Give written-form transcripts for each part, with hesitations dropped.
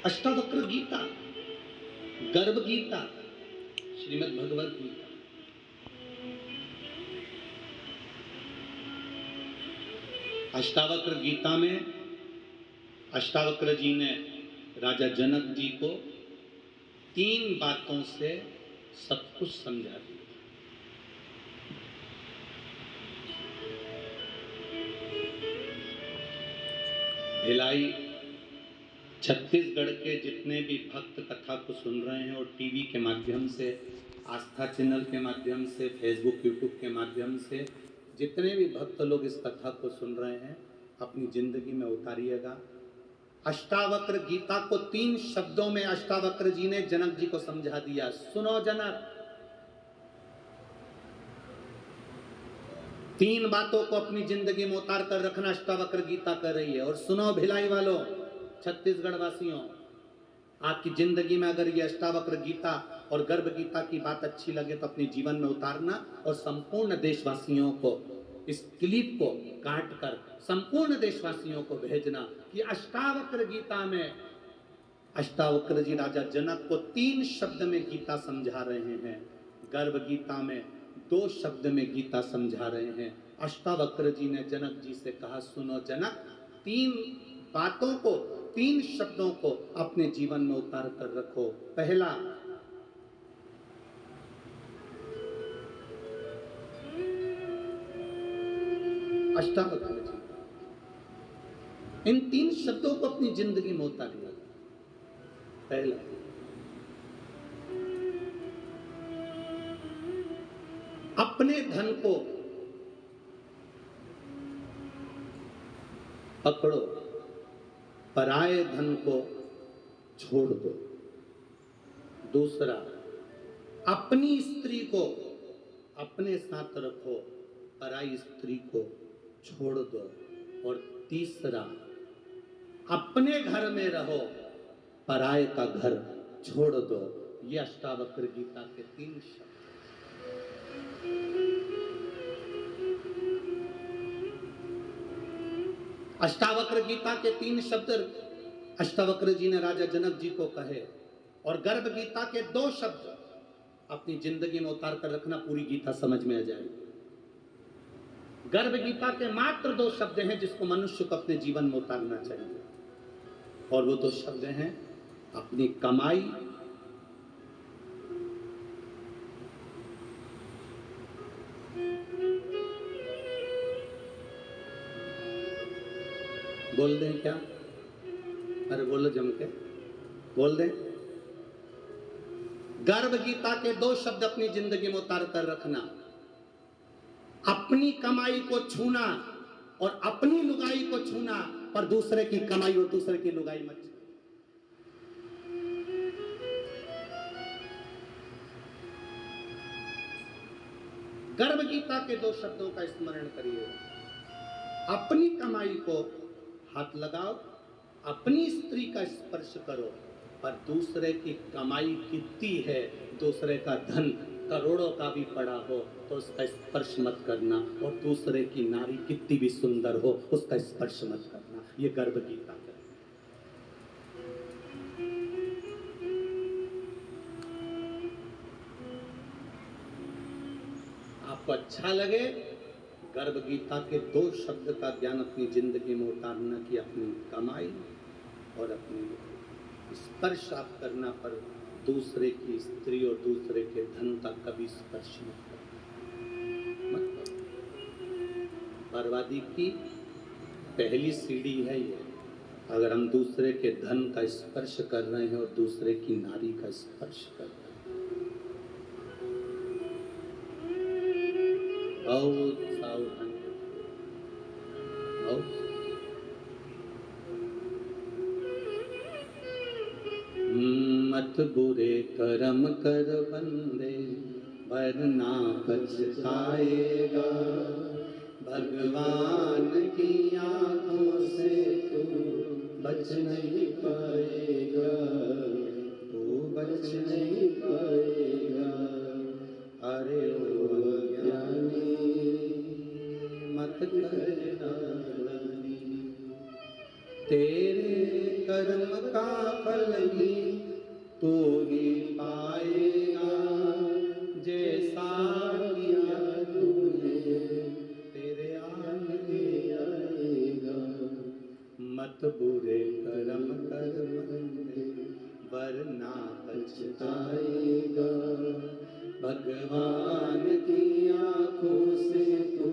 अष्टावक्र गीता, गर्भ गीता, श्रीमद् भगवद गीता। अष्टावक्र गीता में अष्टावक्र जी ने राजा जनक जी को 3 बातों से सब कुछ समझा दिया। भिलाई छत्तीसगढ़ के जितने भी भक्त कथा को सुन रहे हैं और टीवी के माध्यम से, आस्था चैनल के माध्यम से, फेसबुक यूट्यूब के माध्यम से जितने भी भक्त लोग इस कथा को सुन रहे हैं, अपनी जिंदगी में उतारिएगा। अष्टावक्र गीता को 3 शब्दों में अष्टावक्र जी ने जनक जी को समझा दिया। सुनो जनक, 3 बातों को अपनी जिंदगी में उतार कर रखना अष्टावक्र गीता कर रही है। और सुनो भिलाई वालों, छत्तीसगढ़ वासियों, आपकी जिंदगी में अगर ये अष्टावक्र गीता और गर्भ गीता की बात अच्छी लगे तो अपने जीवन में उतारना और संपूर्ण देशवासियों को इस क्लिप को काट कर संपूर्ण देशवासियों को भेजना कि अष्टावक्र गीता में अष्टावक्र जी राजा जनक को 3 शब्द में गीता समझा रहे हैं। गर्भ गीता में 2 शब्द में गीता समझा रहे हैं। अष्टावक्र जी ने जनक जी से कहा, सुनो जनक, 3 बातों को, 3 शब्दों को अपने जीवन में उतार कर रखो। पहला, अष्टावक्र जी, इन 3 शब्दों को अपनी जिंदगी में उतारिए। पहला, अपने धन को पकड़ो, पराये धन को छोड़ दो। दूसरा, अपनी स्त्री को अपने साथ रखो, पराई स्त्री को छोड़ दो। और तीसरा, अपने घर में रहो, पराये का घर छोड़ दो। ये अष्टावक्र गीता के 3 शब्द। अष्टावक्र गीता के 3 शब्द अष्टावक्र जी ने राजा जनक जी को कहे और गर्भ गीता के 2 शब्द अपनी जिंदगी में उतार कर रखना, पूरी गीता समझ में आ जाएगी। गर्भ गीता के मात्र 2 शब्द हैं जिसको मनुष्य को अपने जीवन में उतारना चाहिए, और वो 2 शब्द हैं अपनी कमाई बोल दें क्या? अरे बोलो जम के बोल दें। गर्भ गीता के 2 शब्द अपनी जिंदगी में उतार कर रखना, अपनी कमाई को छूना और अपनी लुगाई को छूना, पर दूसरे की कमाई और दूसरे की लुगाई मत छूना। गर्भ गीता के 2 शब्दों का स्मरण करिए। अपनी कमाई को हाथ लगाओ, अपनी स्त्री का स्पर्श करो, पर दूसरे की कमाई कितनी है, दूसरे का धन करोड़ों का भी पड़ा हो तो उसका स्पर्श मत करना, और दूसरे की नारी कितनी भी सुंदर हो उसका स्पर्श मत करना। ये गर्भ गीता है। आपको अच्छा लगे, गर्भ गीता के 2 शब्द का ज्ञान अपनी जिंदगी में उतारना कि अपनी कमाई और अपनी स्पर्श आप करना, पर दूसरे की स्त्री और दूसरे के धन का कभी स्पर्श मत करना, मत करो। बर्बादी की पहली सीढ़ी है ये। अगर हम दूसरे के धन का स्पर्श कर रहे हैं और दूसरे की नारी का स्पर्श कर रहे हैं, बहुत सावधान, बहुत। मत बुरे कर्म कर बंदे, वरना पछताएगा। भगवान की आंखों से तू बच नहीं पाएगा, तू बच नहीं पाएगा। अरे ओ अज्ञानी, मत करना, तेरे कर्म का फल भी तू ही पाएगा, जैसा किया तूने तेरे आगे आएगा। मत बुरे कर्म कर बंदे, वरना पछताएगा। भगवान की आंखों से तू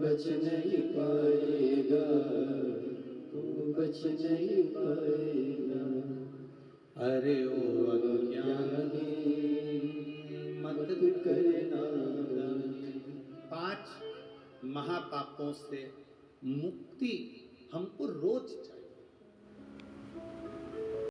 बच नहीं पाएगा, तू बच नहीं पाएगा। अरे ओ अज्ञानी मत करना। 5 महापापों से मुक्ति हमको रोज चाहिए।